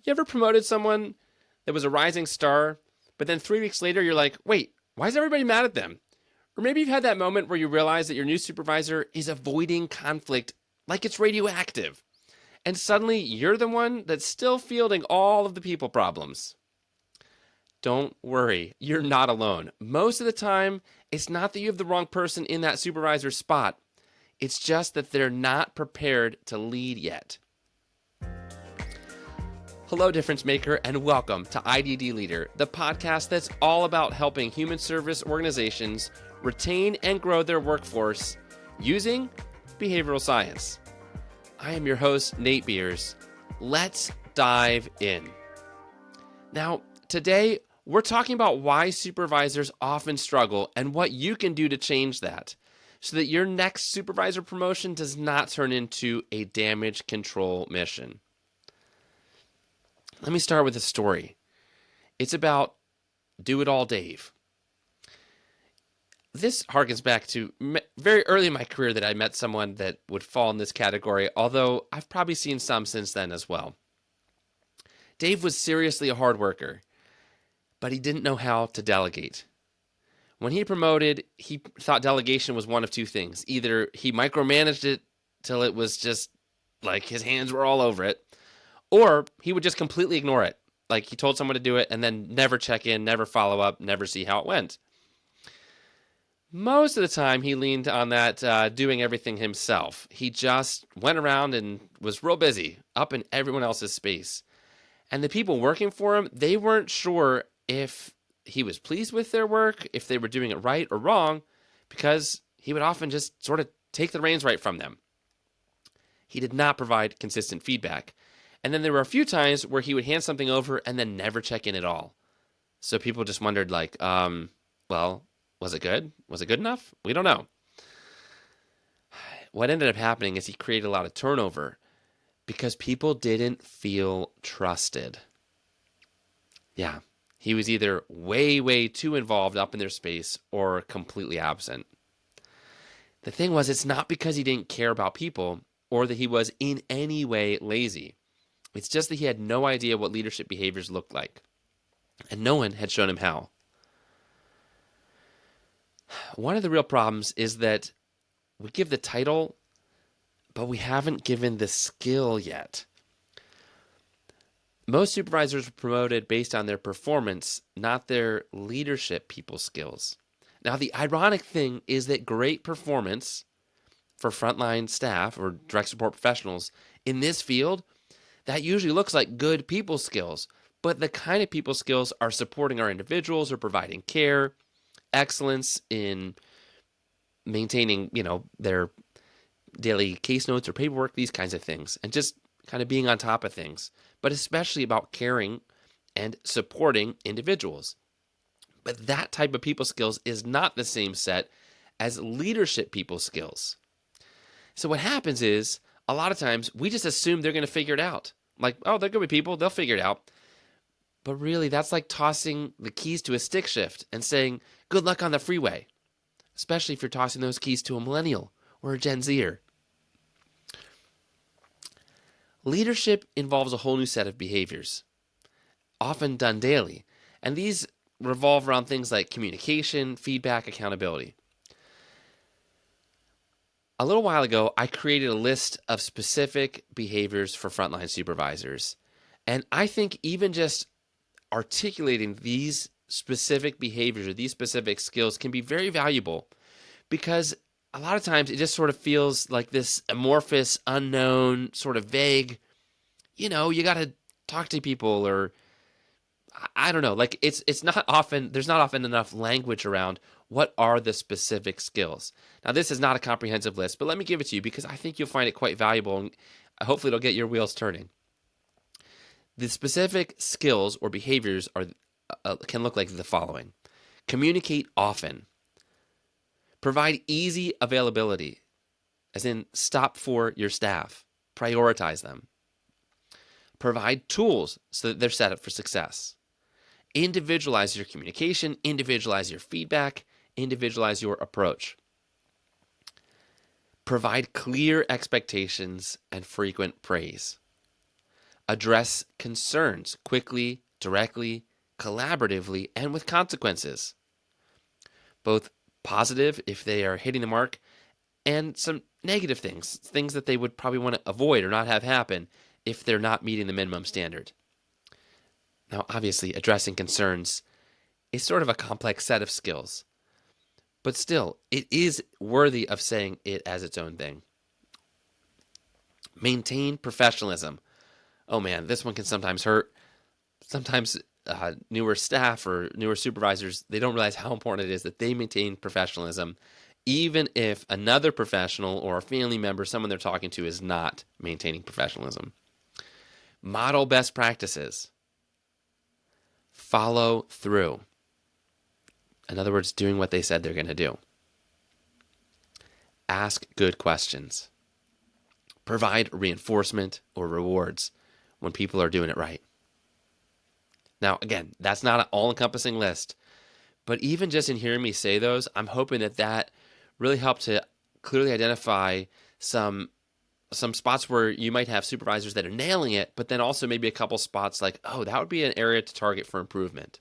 You ever promoted someone that was a rising star, but then 3 weeks later you're like, wait, why is everybody mad at them? Or maybe you've had that moment where you realize that your new supervisor is avoiding conflict like it's radioactive. And suddenly you're the one that's still fielding all of the people problems. Don't worry, you're not alone. Most of the time, it's not that you have the wrong person in that supervisor spot. It's just that they're not prepared to lead yet. Hello, difference maker, and welcome to IDD Leader, the podcast that's all about helping human service organizations retain and grow their workforce using behavioral science. I am your host, Nate Beers. Let's dive in. Now, today, we're talking about why supervisors often struggle and what you can do to change that so that your next supervisor promotion does not turn into a damage control mission. Let me start with a story. It's about Do It All Dave. This harkens back to very early in my career that I met someone that would fall in this category, although I've probably seen some since then as well. Dave was seriously a hard worker, but he didn't know how to delegate. When he promoted, he thought delegation was one of two things. Either he micromanaged it till it was just like his hands were all over it, or he would just completely ignore it. Like he told someone to do it and then never check in, never follow up, never see how it went. Most of the time, he leaned on that doing everything himself. He just went around and was real busy, up in everyone else's space. And the people working for him, they weren't sure if he was pleased with their work, if they were doing it right or wrong, because he would often just sort of take the reins right from them. He did not provide consistent feedback. And then there were a few times where he would hand something over and then never check in at all. So people just wondered, like, well, was it good? Was it good enough? We don't know. What ended up happening is he created a lot of turnover because people didn't feel trusted. Yeah, he was either way too involved up in their space or completely absent. The thing was, it's not because he didn't care about people or that he was in any way lazy. It's just that he had no idea what leadership behaviors looked like, and no one had shown him how. One of the real problems is that we give the title, but we haven't given the skill yet. Most supervisors are promoted based on their performance, not their leadership people skills. Now, the ironic thing is that great performance for frontline staff or direct support professionals in this field, that usually looks like good people skills, but the kind of people skills are supporting our individuals or providing care, excellence in maintaining, their daily case notes or paperwork, these kinds of things, and just kind of being on top of things, but especially about caring and supporting individuals. But that type of people skills is not the same set as leadership people skills. So what happens is, a lot of times, we just assume they're going to figure it out. Like, oh, they're good with people, they'll figure it out. But really, that's like tossing the keys to a stick shift and saying, good luck on the freeway, especially if you're tossing those keys to a millennial or a Gen Zer. Leadership involves a whole new set of behaviors, often done daily, and these revolve around things like communication, feedback, accountability. A little while ago, I created a list of specific behaviors for frontline supervisors, and I think even just articulating these specific behaviors or these specific skills can be very valuable because a lot of times it just sort of feels like this amorphous, unknown, sort of vague, you got to talk to people or I don't know, like it's not often, there's not often enough language around what are the specific skills. Now, this is not a comprehensive list, but let me give it to you because I think you'll find it quite valuable and hopefully it'll get your wheels turning. The specific skills or behaviors can look like the following. Communicate often. Provide easy availability, as in stop for your staff. Prioritize them. Provide tools so that they're set up for success. Individualize your communication, individualize your feedback, individualize your approach. Provide clear expectations and frequent praise. Address concerns quickly, directly, collaboratively, and with consequences, both positive if they are hitting the mark, and some negative things that they would probably want to avoid or not have happen if they're not meeting the minimum standard. Now, obviously, addressing concerns is sort of a complex set of skills, but still, it is worthy of saying it as its own thing. Maintain professionalism. Oh man, this one can sometimes hurt. Sometimes newer staff or newer supervisors, they don't realize how important it is that they maintain professionalism, even if another professional or a family member, someone they're talking to, is not maintaining professionalism. Model best practices. Follow through. In other words, doing what they said they're going to do. Ask good questions. Provide reinforcement or rewards when people are doing it right. Now, again, that's not an all-encompassing list, but even just in hearing me say those, I'm hoping that really helped to clearly identify some spots where you might have supervisors that are nailing it, but then also maybe a couple spots like, oh, that would be an area to target for improvement.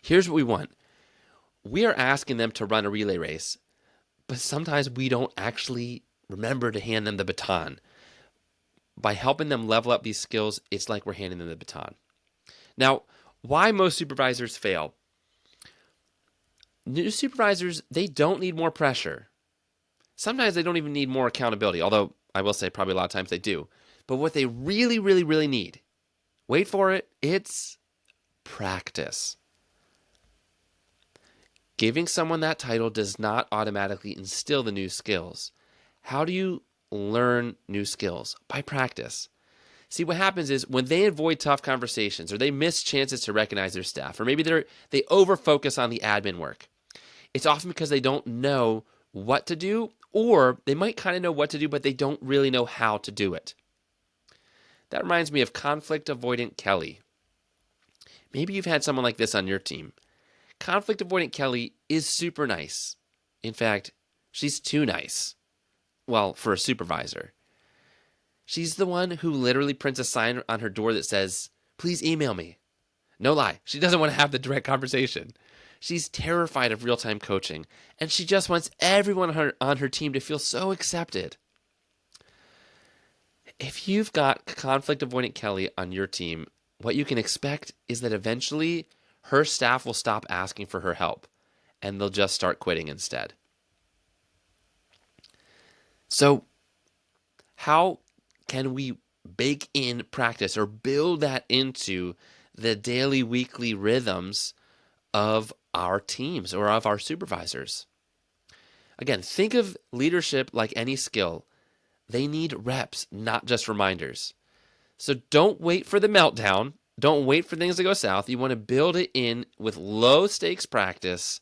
Here's what we want. We are asking them to run a relay race, but sometimes we don't actually remember to hand them the baton. By helping them level up these skills, it's like we're handing them the baton. Now, why most supervisors fail? New supervisors, they don't need more pressure. Sometimes they don't even need more accountability, although I will say probably a lot of times they do. But what they really, really, really need, wait for it, it's practice. Giving someone that title does not automatically instill the new skills. How do you learn new skills? By practice. See, what happens is when they avoid tough conversations or they miss chances to recognize their staff, or maybe they over-focus on the admin work, it's often because they don't know what to do, or they might kind of know what to do, but they don't really know how to do it. That reminds me of conflict avoidant Kelly. Maybe you've had someone like this on your team. Conflict avoidant Kelly is super nice. In fact, she's too nice. Well, for a supervisor. She's the one who literally prints a sign on her door that says, "Please email me." No lie, she doesn't want to have the direct conversation. She's terrified of real-time coaching, and she just wants everyone on her team to feel so accepted. If you've got conflict avoidant Kelly on your team, what you can expect is that eventually her staff will stop asking for her help, and they'll just start quitting instead. So, how can we bake in practice or build that into the daily, weekly rhythms of our teams or of our supervisors? Again, think of leadership like any skill. They need reps, not just reminders. So don't wait for the meltdown. Don't wait for things to go south. You want to build it in with low stakes practice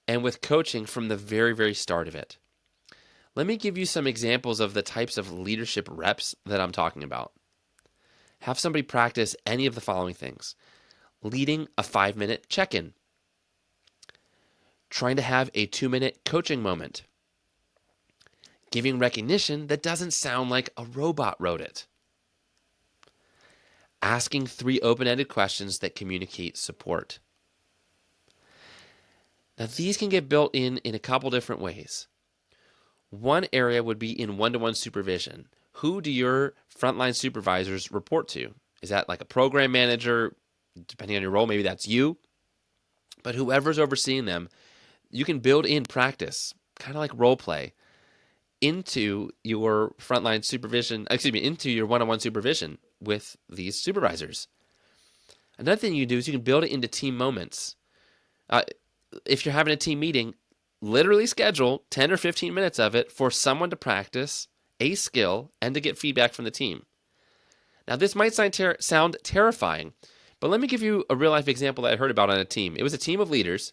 and with coaching from the very, very start of it. Let me give you some examples of the types of leadership reps that I'm talking about. Have somebody practice any of the following things. Leading a 5-minute check-in. Trying to have a 2-minute coaching moment. Giving recognition that doesn't sound like a robot wrote it. Asking 3 open-ended questions that communicate support. Now, these can get built in a couple different ways. One area would be in one-to-one supervision. Who do your frontline supervisors report to? Is that like a program manager? Depending on your role, maybe that's you. But whoever's overseeing them, you can build in practice, kind of like role play, into your frontline supervision, into your one-on-one supervision with these supervisors. Another thing you can do is you can build it into team moments. If you're having a team meeting, literally schedule 10 or 15 minutes of it for someone to practice a skill and to get feedback from the team. Now, this might sound terrifying, but let me give you a real-life example that I heard about on a team. It was a team of leaders,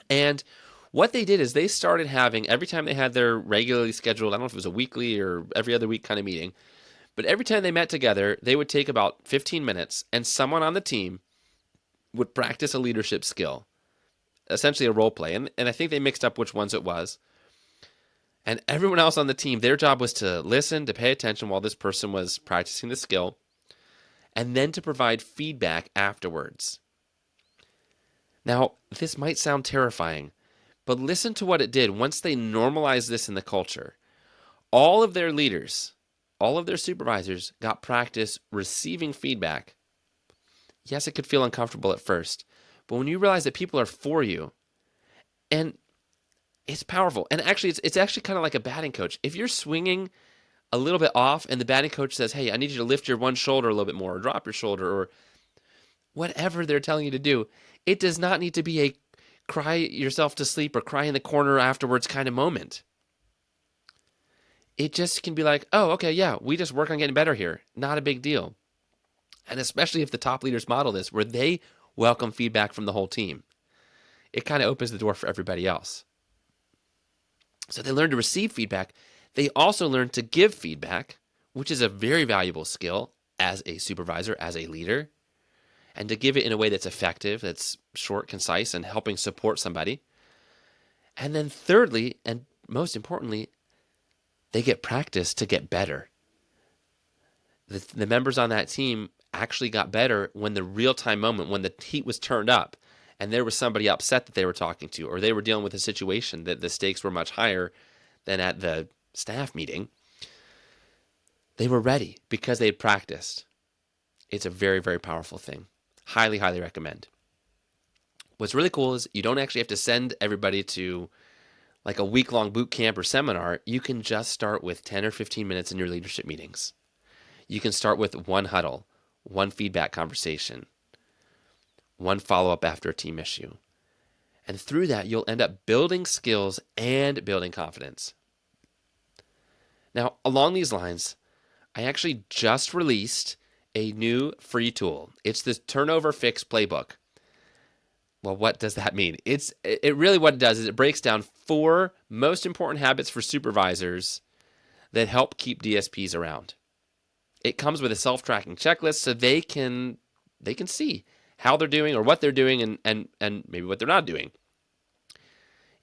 and what they did is they started having, every time they had their regularly scheduled, I don't know if it was a weekly or every other week kind of meeting, but every time they met together, they would take about 15 minutes, and someone on the team would practice a leadership skill, essentially a role play. And I think they mixed up which ones it was. And everyone else on the team, their job was to listen, to pay attention while this person was practicing the skill, and then to provide feedback afterwards. Now, this might sound terrifying, but listen to what it did once they normalized this in the culture. All of their leaders, all of their supervisors got practice receiving feedback. Yes, it could feel uncomfortable at first, but when you realize that people are for you, and it's powerful. And actually, it's actually kind of like a batting coach. If you're swinging a little bit off and the batting coach says, hey, I need you to lift your one shoulder a little bit more, or drop your shoulder, or whatever they're telling you to do, it does not need to be a cry yourself to sleep or cry in the corner afterwards kind of moment. It just can be like, oh, okay, yeah, we just work on getting better here. Not a big deal. And especially if the top leaders model this, where they welcome feedback from the whole team, it kind of opens the door for everybody else. So they learn to receive feedback. They also learn to give feedback, which is a very valuable skill as a supervisor, as a leader, and to give it in a way that's effective, that's short, concise, and helping support somebody. And then thirdly, and most importantly, they get practice to get better. The members on that team actually got better when the real-time moment, when the heat was turned up, and there was somebody upset that they were talking to, or they were dealing with a situation that the stakes were much higher than at the staff meeting, they were ready because they had practiced. It's a very, very powerful thing. Highly, highly recommend. What's really cool is you don't actually have to send everybody to like a week-long boot camp or seminar. You can just start with 10 or 15 minutes in your leadership meetings. You can start with one huddle, one feedback conversation, one follow-up after a team issue. And through that, you'll end up building skills and building confidence. Now, along these lines, I actually just released a new free tool. It's the Turnover Fix Playbook. Well, what does that mean? It really what it does is it breaks down 4 most important habits for supervisors that help keep DSPs around. It comes with a self-tracking checklist so they can see how they're doing or what they're doing and maybe what they're not doing.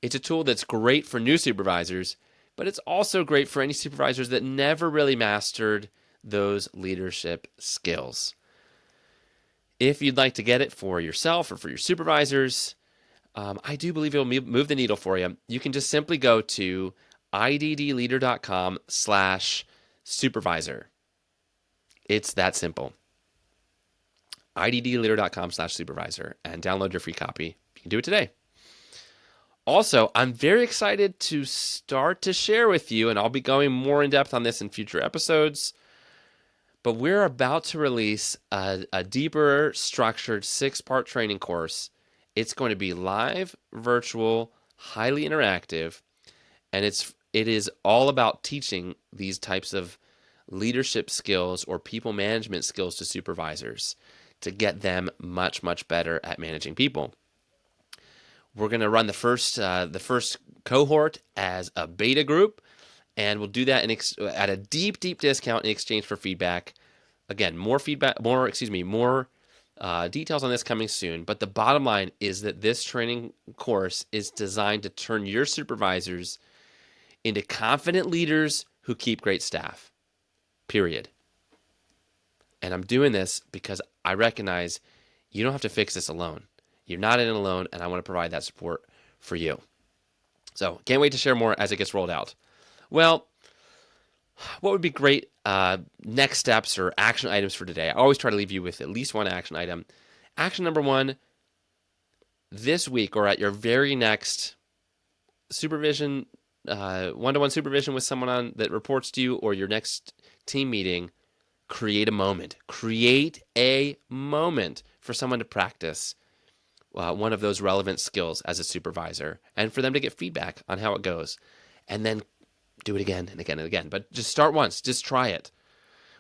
It's a tool that's great for new supervisors, but it's also great for any supervisors that never really mastered those leadership skills. If you'd like to get it for yourself or for your supervisors, I do believe it'll move the needle for you. You can just simply go to iddleader.com/supervisor. It's that simple. iddleader.com/supervisor and download your free copy. You can do it today. Also, I'm very excited to start to share with you, and I'll be going more in depth on this in future episodes, but we're about to release a deeper structured 6-part training course. It's going to be live, virtual, highly interactive, and it is all about teaching these types of leadership skills or people management skills to supervisors to get them much, much better at managing people. We're going to run the first cohort as a beta group, and we'll do that at a deep, deep discount in exchange for feedback. Again, more details on this coming soon. But the bottom line is that this training course is designed to turn your supervisors into confident leaders who keep great staff. Period. And I'm doing this because I recognize you don't have to fix this alone. You're not in it alone, and I want to provide that support for you. So can't wait to share more as it gets rolled out. Well, what would be great next steps or action items for today? I always try to leave you with at least one action item. Action number 1, this week or at your very next supervision, one-to-one supervision with someone that reports to you or your next team meeting, create a moment. Create a moment for someone to practice one of those relevant skills as a supervisor and for them to get feedback on how it goes. And then do it again and again and again. But just start once. Just try it.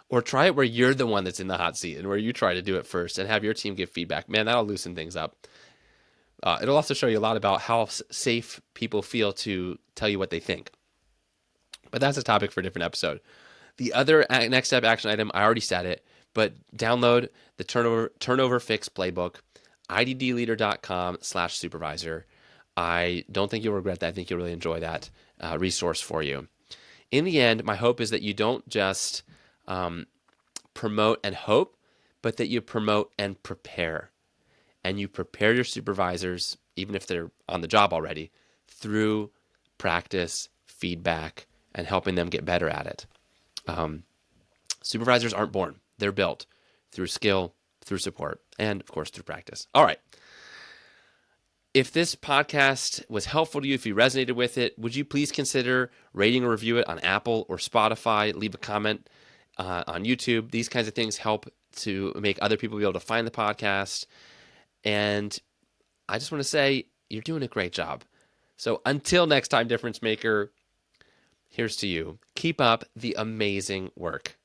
Or try it where you're the one that's in the hot seat and where you try to do it first and have your team give feedback. Man, that'll loosen things up. It'll also show you a lot about how safe people feel to tell you what they think. But that's a topic for a different episode. The other next step action item, I already said it, but download the Turnover Fix Playbook, iddleader.com/supervisor. I don't think you'll regret that. I think you'll really enjoy that. resource for you. In the end, my hope is that you don't just promote and hope, but that you promote and prepare. And you prepare your supervisors, even if they're on the job already, through practice, feedback, and helping them get better at it. Supervisors aren't born. They're built through skill, through support, and of course, through practice. All right. If this podcast was helpful to you, if you resonated with it, would you please consider rating or review it on Apple or Spotify? Leave a comment on YouTube. These kinds of things help to make other people be able to find the podcast. And I just want to say, you're doing a great job. So until next time, Difference Maker, here's to you. Keep up the amazing work.